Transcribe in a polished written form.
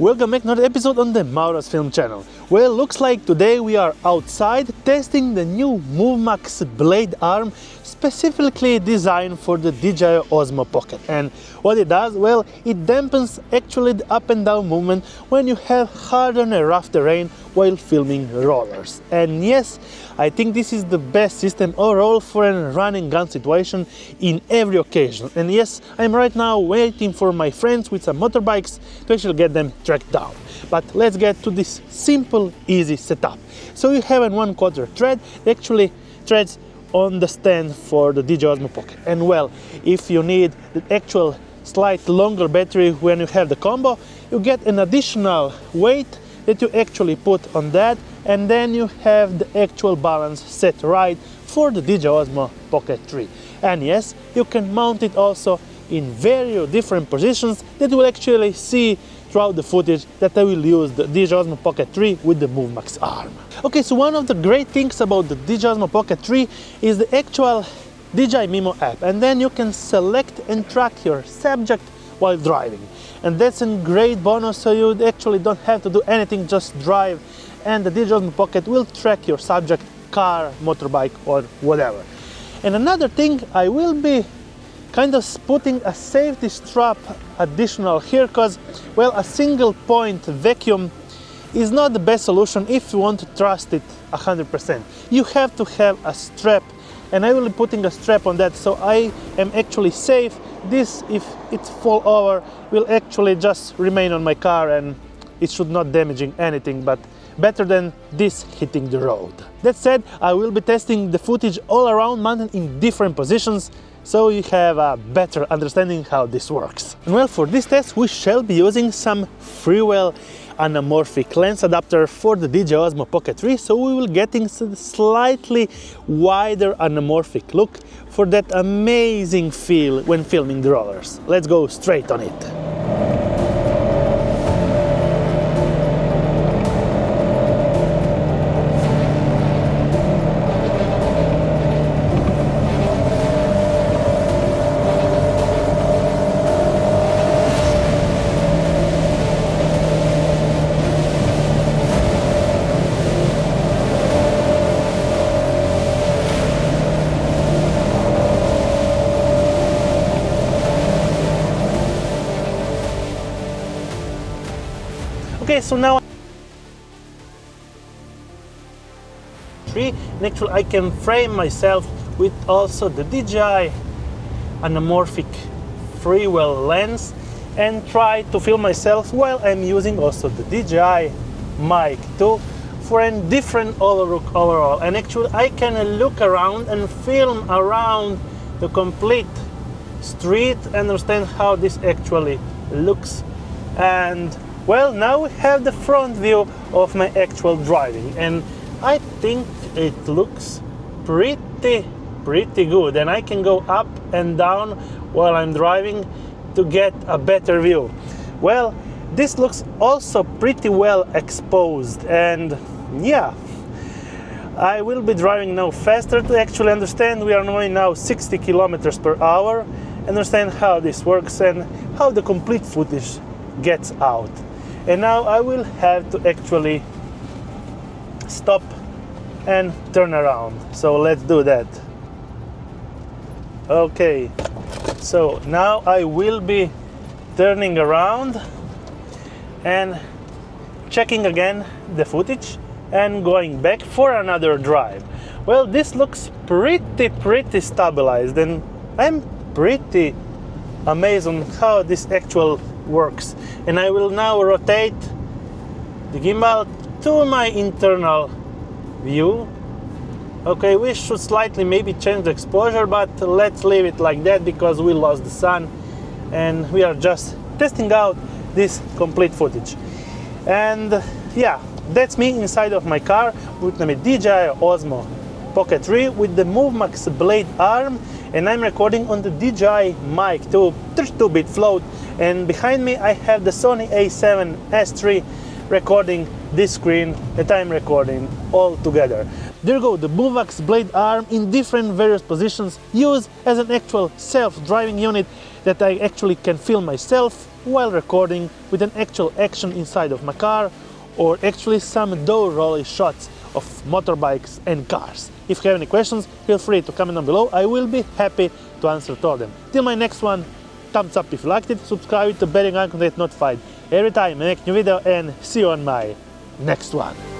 Welcome back to another episode on the MAURO'S film channel. Well, looks like today we are outside testing the new Movmax blade arm specifically designed for the Dji Osmo Pocket. And what it does, well, it dampens actually the up and down movement when you have hard and rough terrain while filming rollers. And yes, I think this is the best system overall for a run and gun situation in every occasion. And yes, I'm right now waiting for my friends with some motorbikes to actually get them tracked down. But let's get to this simple, easy setup. So you have a 1/4 thread, actually threads on the stand for the Dji Osmo Pocket. And well, if you need the actual slight longer battery when you have the combo, you get an additional weight that you actually put on that, and then you have the actual balance set right for the Dji Osmo Pocket 3. And yes, you can mount it also in various different positions that you will actually see throughout the footage that I will use the Dji Osmo Pocket 3 with the Movmax arm. Okay, so one of the great things about the Dji Osmo Pocket 3 is the actual DJI Mimo app, and then you can select and track your subject while driving. And that's a great bonus, so you actually don't have to do anything, just drive, and the Dji Osmo Pocket will track your subject, car, motorbike, or whatever. And another thing, I will be kind of putting a safety strap additional here, because, well, a single point vacuum is not the best solution if you want to trust it 100%. You have to have a strap, and I will be putting a strap on that, so I am actually safe. This, if it fall over, will actually just remain on my car and it should not damaging anything, but better than this hitting the road. That said, I will be testing the footage all around, mounted in different positions, so you have a better understanding how this works. And well, for this test we shall be using some freewheel anamorphic lens adapter for the Dji Osmo Pocket 3, so we will getting slightly wider anamorphic look for that amazing feel when filming the rollers. Let's go straight on it. Okay, so now actually I can frame myself with also the DJI anamorphic freewheel lens and try to film myself while I'm using also the DJI Mic 2 for a different overall. And actually I can look around and film around the complete street, understand how this actually looks. And well, now we have the front view of my actual driving, and I think it looks pretty good, and I can go up and down while I'm driving to get a better view. Well, this looks also pretty well exposed, and yeah, I will be driving now faster to actually understand. We are going now 60 kilometers per hour, understand how this works and how the complete footage gets out. And now I will have to actually stop and turn around. So let's do that. Okay, so now I will be turning around and checking again the footage and going back for another drive. Well, this looks pretty stabilized, and I'm pretty amazed on how this actual works. And I will now rotate the gimbal to my internal view. Okay, we should slightly maybe change the exposure, but let's leave it like that because we lost the sun and we are just testing out this complete footage. And yeah, that's me inside of my car with my Dji Osmo Pocket 3 with the Movmax blade arm, and I'm recording on the DJI Mic 2 32-bit float, and behind me I have the Sony a7S III recording this screen that I'm recording all together. There go the Movmax blade arm in different various positions, used as an actual self-driving unit that I actually can film myself while recording with an actual action inside of my car, or actually some door rolly shots of motorbikes and cars. If you have any questions, feel free to comment down below. I will be happy to answer to all them. Till my next one, thumbs up if you liked it, subscribe to bell icon to get notified every time I make a new video, and see you on my next one.